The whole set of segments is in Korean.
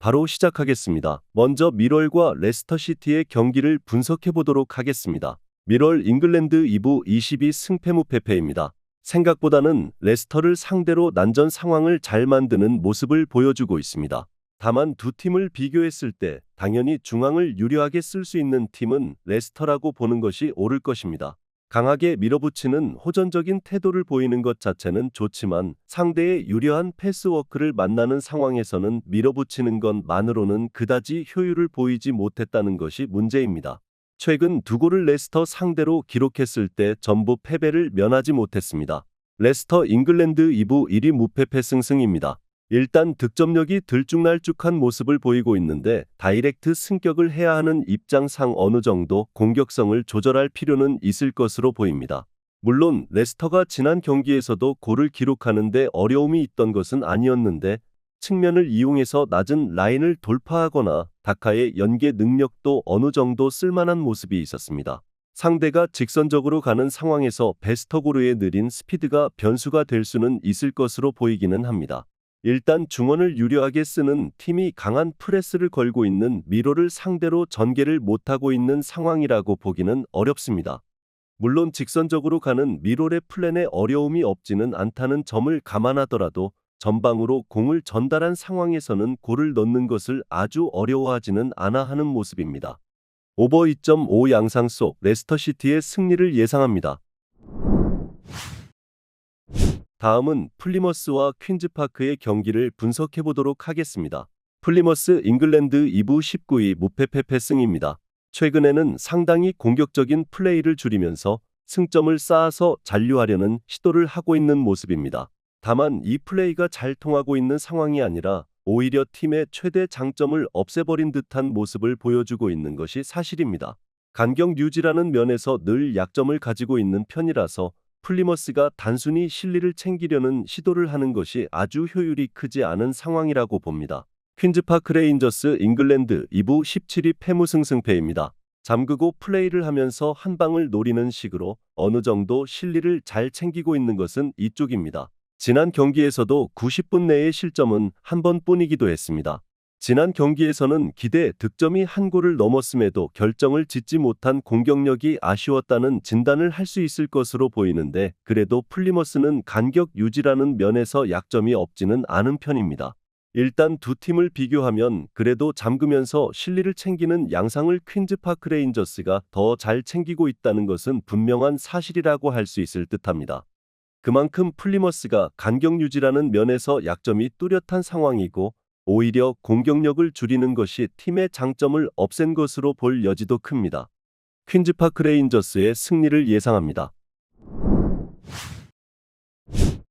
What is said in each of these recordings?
바로 시작하겠습니다. 먼저 미럴과 레스터시티의 경기를 분석해 보도록 하겠습니다. 미럴 잉글랜드 2부 22승 무패패입니다. 생각보다는 레스터를 상대로 난전 상황을 잘 만드는 모습을 보여주고 있습니다. 다만 두 팀을 비교했을 때 당연히 중앙을 유리하게 쓸 수 있는 팀은 레스터라고 보는 것이 옳을 것입니다. 강하게 밀어붙이는 호전적인 태도를 보이는 것 자체는 좋지만 상대의 유려한 패스워크를 만나는 상황에서는 밀어붙이는 것만으로는 그다지 효율을 보이지 못했다는 것이 문제입니다. 최근 두 골을 레스터 상대로 기록했을 때 전부 패배를 면하지 못했습니다. 레스터 잉글랜드 2부 1위 무패패 승승입니다. 일단 득점력이 들쭉날쭉한 모습을 보이고 있는데 다이렉트 승격을 해야 하는 입장상 어느 정도 공격성을 조절할 필요는 있을 것으로 보입니다. 물론 레스터가 지난 경기에서도 골을 기록하는데 어려움이 있던 것은 아니었는데 측면을 이용해서 낮은 라인을 돌파하거나 다카의 연계 능력도 어느 정도 쓸만한 모습이 있었습니다. 상대가 직선적으로 가는 상황에서 베스터고르의 느린 스피드가 변수가 될 수는 있을 것으로 보이기는 합니다. 일단 중원을 유리하게 쓰는 팀이 강한 프레스를 걸고 있는 미로를 상대로 전개를 못하고 있는 상황이라고 보기는 어렵습니다. 물론 직선적으로 가는 미롤의 플랜에 어려움이 없지는 않다는 점을 감안하더라도 전방으로 공을 전달한 상황에서는 골을 넣는 것을 아주 어려워하지는 않아 하는 모습입니다. 오버 2.5 양상 속 레스터시티의 승리를 예상합니다. 다음은 플리머스와 퀸즈파크의 경기를 분석해 보도록 하겠습니다. 플리머스 잉글랜드 2부 19위 무패패패 승입니다. 최근에는 상당히 공격적인 플레이를 줄이면서 승점을 쌓아서 잔류하려는 시도를 하고 있는 모습입니다. 다만 이 플레이가 잘 통하고 있는 상황이 아니라 오히려 팀의 최대 장점을 없애버린 듯한 모습을 보여주고 있는 것이 사실입니다. 간격 유지라는 면에서 늘 약점을 가지고 있는 편이라서 플리머스가 단순히 실리를 챙기려는 시도를 하는 것이 아주 효율이 크지 않은 상황이라고 봅니다. 퀸즈파크 레인저스 잉글랜드 2부 17위 패무승승패입니다. 잠그고 플레이를 하면서 한 방을 노리는 식으로 어느 정도 실리를 잘 챙기고 있는 것은 이쪽입니다. 지난 경기에서도 90분 내의 실점은 한 번뿐이기도 했습니다. 지난 경기에서는 기대 득점이 한 골을 넘었음에도 결정을 짓지 못한 공격력이 아쉬웠다는 진단을 할 수 있을 것으로 보이는데 그래도 플리머스는 간격 유지라는 면에서 약점이 없지는 않은 편입니다. 일단 두 팀을 비교하면 그래도 잠그면서 실리를 챙기는 양상을 퀸즈파크 레인저스가 더 잘 챙기고 있다는 것은 분명한 사실이라고 할 수 있을 듯합니다. 그만큼 플리머스가 간격 유지라는 면에서 약점이 뚜렷한 상황이고 오히려 공격력을 줄이는 것이 팀의 장점을 없앤 것으로 볼 여지도 큽니다. 퀸즈파크 레인저스의 승리를 예상합니다.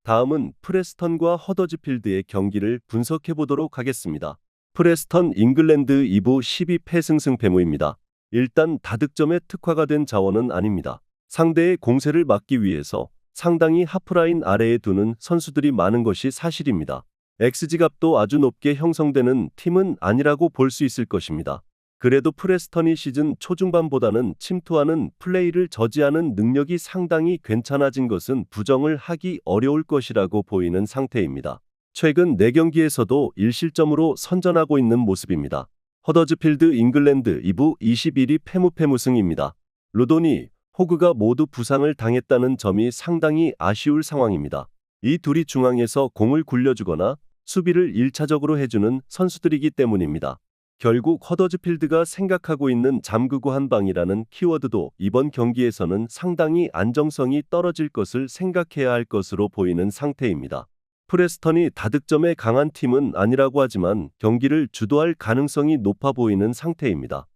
다음은 프레스턴과 허더즈필드의 경기를 분석해 보도록 하겠습니다. 프레스턴 잉글랜드 2부 12패 승승패무입니다. 일단 다득점에 특화가 된 자원은 아닙니다. 상대의 공세를 막기 위해서 상당히 하프라인 아래에 두는 선수들이 많은 것이 사실입니다. XG값도 아주 높게 형성되는 팀은 아니라고 볼 수 있을 것입니다. 그래도 프레스턴이 시즌 초중반보다는 침투하는 플레이를 저지하는 능력이 상당히 괜찮아진 것은 부정을 하기 어려울 것이라고 보이는 상태입니다. 최근 4경기에서도 1실점으로 선전하고 있는 모습입니다. 허더즈필드 잉글랜드 2부 21위 패무패무승입니다. 루도니, 호그가 모두 부상을 당했다는 점이 상당히 아쉬울 상황입니다. 이 둘이 중앙에서 공을 굴려주거나 수비를 1차적으로 해주는 선수들이기 때문입니다. 결국 허더즈필드가 생각하고 있는 잠그고 한 방이라는 키워드도 이번 경기에서는 상당히 안정성이 떨어질 것을 생각해야 할 것으로 보이는 상태입니다. 프레스턴이 다득점에 강한 팀은 아니라고 하지만 경기를 주도할 가능성이 높아 보이는 상태입니다.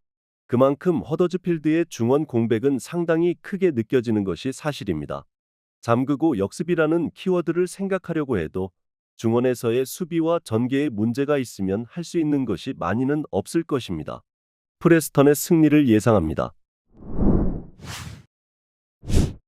그만큼 허더즈필드의 중원 공백은 상당히 크게 느껴지는 것이 사실입니다. 잠그고 역습이라는 키워드를 생각하려고 해도 중원에서의 수비와 전개에 문제가 있으면 할 수 있는 것이 많이는 없을 것입니다. 프레스턴의 승리를 예상합니다.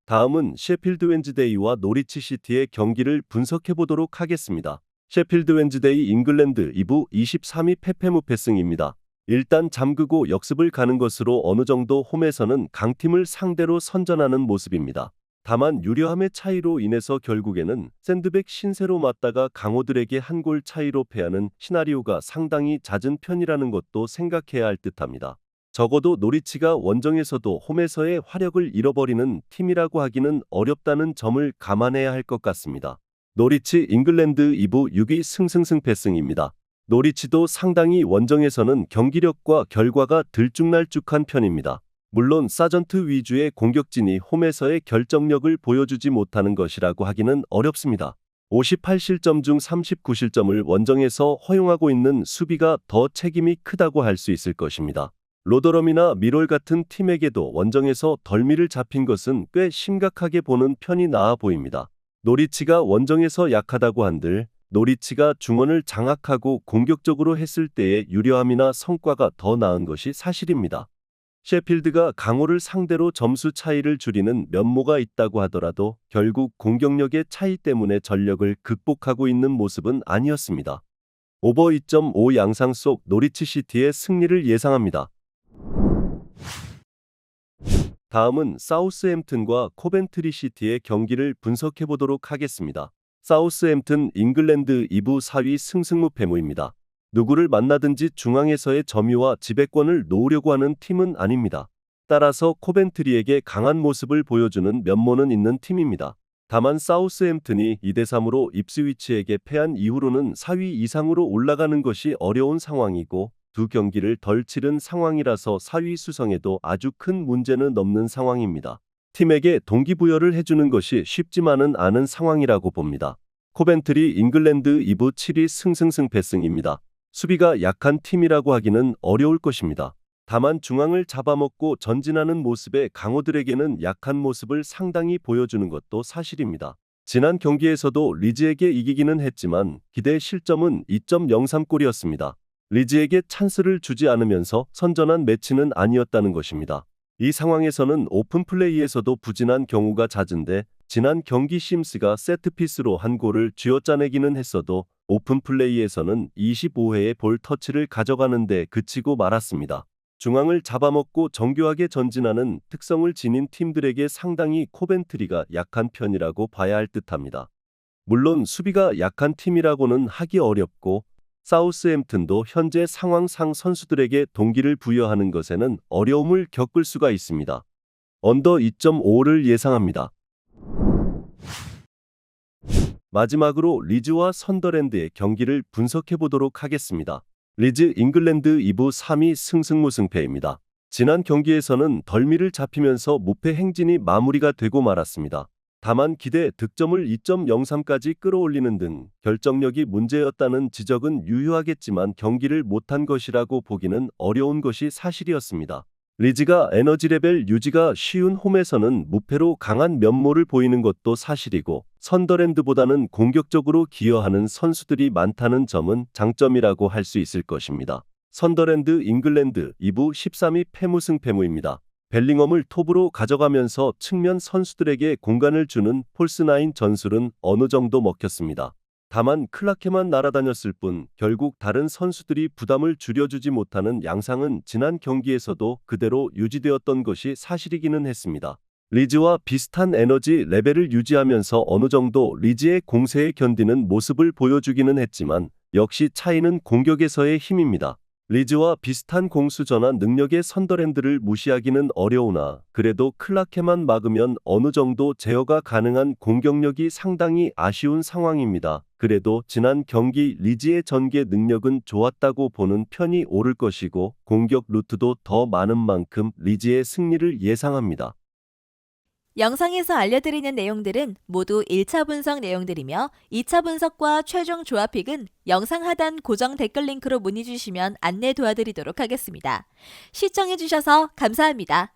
다음은 셰필드 웬즈데이와 노리치 시티의 경기를 분석해 보도록 하겠습니다. 셰필드 웬즈데이 잉글랜드 2부 23위 패패무패승입니다. 일단 잠그고 역습을 가는 것으로 어느 정도 홈에서는 강팀을 상대로 선전하는 모습입니다. 다만 유려함의 차이로 인해서 결국에는 샌드백 신세로 맞다가 강호들에게 한 골 차이로 패하는 시나리오가 상당히 잦은 편이라는 것도 생각해야 할 듯합니다. 적어도 노리치가 원정에서도 홈에서의 화력을 잃어버리는 팀이라고 하기는 어렵다는 점을 감안해야 할 것 같습니다. 노리치 잉글랜드 2부 6위 승승승패승입니다. 노리치도 상당히 원정에서는 경기력과 결과가 들쭉날쭉한 편입니다. 물론 사전트 위주의 공격진이 홈에서의 결정력을 보여주지 못하는 것이라고 하기는 어렵습니다. 58실점 중 39실점을 원정에서 허용하고 있는 수비가 더 책임이 크다고 할 수 있을 것입니다. 로더럼이나 미롤 같은 팀에게도 원정에서 덜미를 잡힌 것은 꽤 심각하게 보는 편이 나아 보입니다. 노리치가 원정에서 약하다고 한들 노리치가 중원을 장악하고 공격적으로 했을 때의 유려함이나 성과가 더 나은 것이 사실입니다. 셰필드가 강호를 상대로 점수 차이를 줄이는 면모가 있다고 하더라도 결국 공격력의 차이 때문에 전력을 극복하고 있는 모습은 아니었습니다. 오버 2.5 양상 속 노리치 시티의 승리를 예상합니다. 다음은 사우스햄튼과 코벤트리 시티의 경기를 분석해 보도록 하겠습니다. 사우스햄튼 잉글랜드 2부 4위 승승무패무입니다. 누구를 만나든지 중앙에서의 점유와 지배권을 놓으려고 하는 팀은 아닙니다. 따라서 코벤트리에게 강한 모습을 보여주는 면모는 있는 팀입니다. 다만 사우스햄튼이 2대3으로 입스위치에게 패한 이후로는 4위 이상으로 올라가는 것이 어려운 상황이고 두 경기를 덜 치른 상황이라서 4위 수성에도 아주 큰 문제는 없는 상황입니다. 팀에게 동기부여를 해주는 것이 쉽지만은 않은 상황이라고 봅니다. 코벤트리 잉글랜드 2부 7위 승승승패승입니다. 수비가 약한 팀이라고 하기는 어려울 것입니다. 다만 중앙을 잡아먹고 전진하는 모습에 강호들에게는 약한 모습을 상당히 보여주는 것도 사실입니다. 지난 경기에서도 리즈에게 이기기는 했지만 기대 실점은 2.03골이었습니다. 리즈에게 찬스를 주지 않으면서 선전한 매치는 아니었다는 것입니다. 이 상황에서는 오픈 플레이에서도 부진한 경우가 잦은데 지난 경기 심스가 세트피스로 한 골을 쥐어짜내기는 했어도 오픈 플레이에서는 25회의 볼 터치를 가져가는 데 그치고 말았습니다. 중앙을 잡아먹고 정교하게 전진하는 특성을 지닌 팀들에게 상당히 코벤트리가 약한 편이라고 봐야 할 듯합니다. 물론 수비가 약한 팀이라고는 하기 어렵고 사우스햄튼도 현재 상황상 선수들에게 동기를 부여하는 것에는 어려움을 겪을 수가 있습니다. 언더 2.5를 예상합니다. 마지막으로 리즈와 선더랜드의 경기를 분석해 보도록 하겠습니다. 리즈 잉글랜드 2부 3위 승승무승패입니다. 지난 경기에서는 덜미를 잡히면서 무패 행진이 마무리가 되고 말았습니다. 다만 기대 득점을 2.03까지 끌어올리는 등 결정력이 문제였다는 지적은 유효하겠지만 경기를 못한 것이라고 보기는 어려운 것이 사실이었습니다. 리즈가 에너지 레벨 유지가 쉬운 홈에서는 무패로 강한 면모를 보이는 것도 사실이고 선더랜드보다는 공격적으로 기여하는 선수들이 많다는 점은 장점이라고 할 수 있을 것입니다. 선더랜드 잉글랜드 2부 13위 패무승패무입니다. 벨링엄을 톱으로 가져가면서 측면 선수들에게 공간을 주는 폴스9 전술은 어느 정도 먹혔습니다. 다만 클라케만 날아다녔을 뿐 결국 다른 선수들이 부담을 줄여주지 못하는 양상은 지난 경기에서도 그대로 유지되었던 것이 사실이기는 했습니다. 리즈와 비슷한 에너지 레벨을 유지하면서 어느 정도 리즈의 공세에 견디는 모습을 보여주기는 했지만 역시 차이는 공격에서의 힘입니다. 리즈와 비슷한 공수 전환 능력의 선더랜드를 무시하기는 어려우나 그래도 클라케만 막으면 어느 정도 제어가 가능한 공격력이 상당히 아쉬운 상황입니다. 그래도 지난 경기 리즈의 전개 능력은 좋았다고 보는 편이 옳을 것이고 공격 루트도 더 많은 만큼 리즈의 승리를 예상합니다. 영상에서 알려드리는 내용들은 모두 1차 분석 내용들이며 2차 분석과 최종 조합픽은 영상 하단 고정 댓글 링크로 문의 주시면 안내 도와드리도록 하겠습니다. 시청해주셔서 감사합니다.